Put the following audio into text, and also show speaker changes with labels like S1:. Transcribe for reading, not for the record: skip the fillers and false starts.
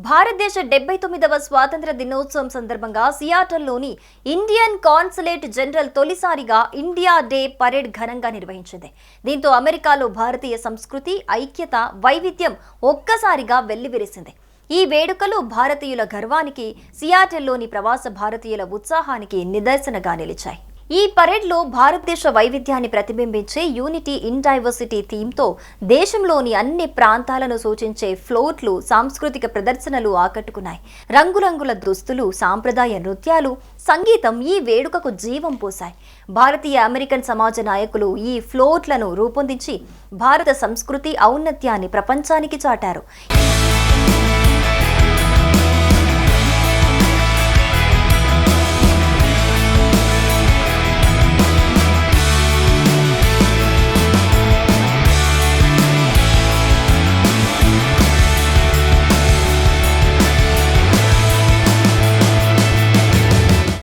S1: భారతదేశ 79వ స్వాతంత్ర దినోత్సవం సందర్భంగా సియాటల్లోని ఇండియన్ కాన్సులేట్ జనరల్ తొలిసారిగా ఇండియా డే పరేడ్ ఘనంగా నిర్వహించింది. దీంతో అమెరికాలో భారతీయ సంస్కృతి, ఐక్యత, వైవిధ్యం ఒక్కసారిగా వెల్లివిరిసింది. ఈ వేడుకలు భారతీయుల గర్వానికి, సియాటల్లోని ప్రవాస భారతీయుల ఉత్సాహానికి నిదర్శనగా నిలిచాయి. ఈ పరేడ్లో భారతదేశ వైవిధ్యాన్ని ప్రతిబింబించే యూనిటీ ఇన్ డైవర్సిటీ థీమ్తో దేశంలోని అన్ని ప్రాంతాలను సూచించే ఫ్లోట్లు, సాంస్కృతిక ప్రదర్శనలు ఆకట్టుకున్నాయి. రంగురంగుల దుస్తులు, సాంప్రదాయ నృత్యాలు, సంగీతం ఈ వేడుకకు జీవం పోశాయి. భారతీయ అమెరికన్ సమాజ నాయకులు ఈ ఫ్లోట్లను రూపొందించి భారత సంస్కృతి ఔన్నత్యాన్ని ప్రపంచానికి చాటారు.